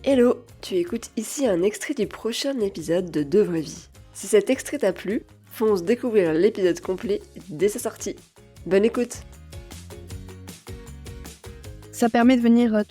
Hello, tu écoutes ici un extrait du prochain épisode de Deux vraies vies. Si cet extrait t'a plu, fonce découvrir l'épisode complet dès sa sortie. Bonne écoute! Ça permet de venir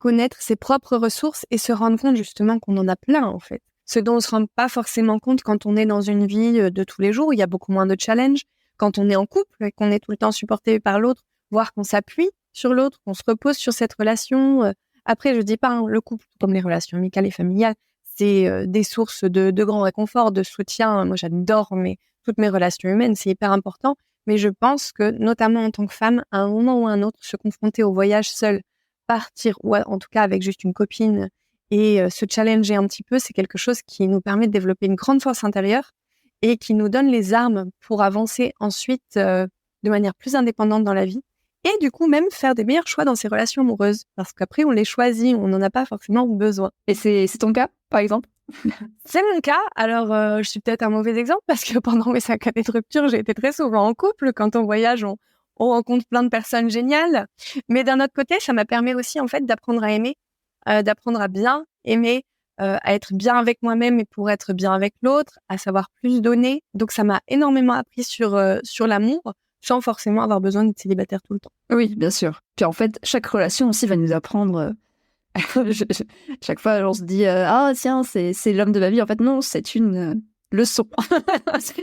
connaître ses propres ressources et se rendre compte justement qu'on en a plein en fait. Ce dont on se rend pas forcément compte quand on est dans une vie de tous les jours, il y a beaucoup moins de challenges. Quand on est en couple et qu'on est tout le temps supporté par l'autre, voire qu'on s'appuie sur l'autre, qu'on se repose sur cette relation. Après, je dis pas, le couple, comme les relations amicales et familiales, c'est des sources de grand réconfort, de soutien. Moi, j'adore toutes mes relations humaines, c'est hyper important. Mais je pense que, notamment en tant que femme, à un moment ou à un autre, se confronter au voyage seul, partir, ou en tout cas avec juste une copine, et se challenger un petit peu, c'est quelque chose qui nous permet de développer une grande force intérieure et qui nous donne les armes pour avancer ensuite de manière plus indépendante dans la vie. Et du coup, même faire des meilleurs choix dans ses relations amoureuses. Parce qu'après, on les choisit, on n'en a pas forcément besoin. Et c'est ton cas, par exemple? C'est mon cas. Alors, je suis peut-être un mauvais exemple parce que pendant mes 5 années de rupture, j'ai été très souvent en couple. Quand on voyage, on rencontre plein de personnes géniales. Mais d'un autre côté, ça m'a permis aussi, en fait, d'apprendre à aimer, d'apprendre à bien aimer, à être bien avec moi-même et pour être bien avec l'autre, à savoir plus donner. Donc, ça m'a énormément appris sur l'amour, sans forcément avoir besoin d'être célibataire tout le temps. Oui, bien sûr. Puis en fait, chaque relation aussi va nous apprendre. Chaque fois, on se dit ah tiens, c'est l'homme de ma vie. En fait, non, c'est une leçon. C'est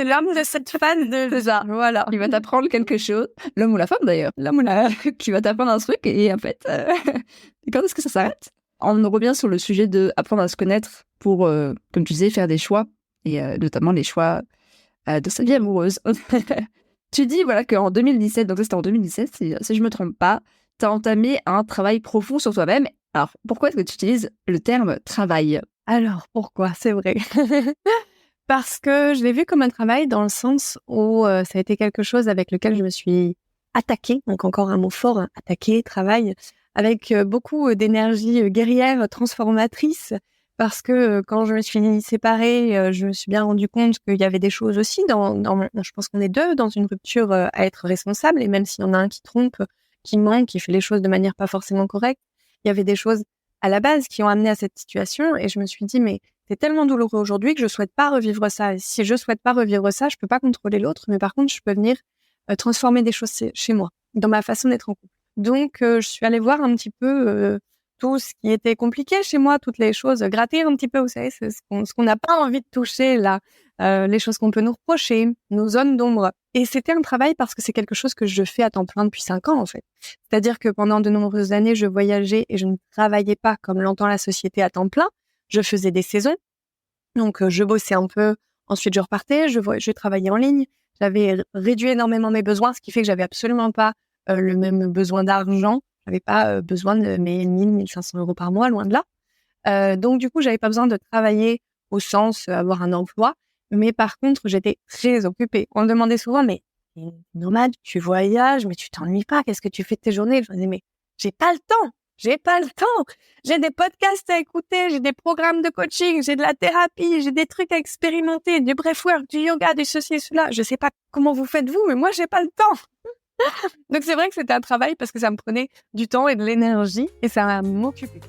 l'homme de cette fan de ça. Voilà. Il va t'apprendre quelque chose. L'homme ou la femme d'ailleurs. L'homme ou la qui va t'apprendre un truc et en fait, quand est-ce que ça s'arrête? On revient sur le sujet de apprendre à se connaître pour, comme tu disais, faire des choix et notamment les choix de sa vie amoureuse. Tu dis voilà qu'en 2017, donc ça c'était en 2017, si je me trompe pas, tu as entamé un travail profond sur toi-même. Alors, pourquoi est-ce que tu utilises le terme travail? Alors, pourquoi? C'est vrai. Parce que je l'ai vu comme un travail dans le sens où ça a été quelque chose avec lequel je me suis attaquée, donc encore un mot fort, hein, attaquer, travail, avec beaucoup d'énergie guerrière, transformatrice, parce que quand je me suis séparée, je me suis bien rendu compte qu'il y avait des choses aussi je pense qu'on est deux dans une rupture à être responsables, et même s'il y en a un qui trompe, qui ment, qui fait les choses de manière pas forcément correcte, il y avait des choses à la base qui ont amené à cette situation, et je me suis dit, mais c'est tellement douloureux aujourd'hui que je souhaite pas revivre ça. Et si je souhaite pas revivre ça, je peux pas contrôler l'autre, mais par contre, je peux venir transformer des choses chez moi, dans ma façon d'être en couple. Donc, je suis allée voir un petit peu tout ce qui était compliqué chez moi, toutes les choses, gratter un petit peu, vous savez, c'est ce qu'on n'a pas envie de toucher là, les choses qu'on peut nous reprocher, nos zones d'ombre. Et c'était un travail parce que c'est quelque chose que je fais à temps plein depuis 5 ans en fait. C'est-à-dire que pendant de nombreuses années, je voyageais et je ne travaillais pas comme l'entend la société à temps plein. Je faisais des saisons. Donc, je bossais un peu. Ensuite, je repartais. Je travaillais en ligne. J'avais réduit énormément mes besoins, ce qui fait que j'avais absolument pas le même besoin d'argent. J'avais pas besoin de mes 1 500 € par mois, loin de là. Donc, du coup, j'avais pas besoin de travailler au sens avoir un emploi. Mais par contre, j'étais très occupée. On me demandait souvent, mais t'es nomade, tu voyages, mais tu t'ennuies pas, qu'est-ce que tu fais de tes journées? Je me disais, mais j'ai pas le temps. J'ai pas le temps. J'ai des podcasts à écouter, j'ai des programmes de coaching, j'ai de la thérapie, j'ai des trucs à expérimenter, du breathwork, du yoga, du ceci et cela. Je sais pas comment vous faites vous, mais moi, j'ai pas le temps. Donc, c'est vrai que c'était un travail parce que ça me prenait du temps et de l'énergie et ça m'occupait.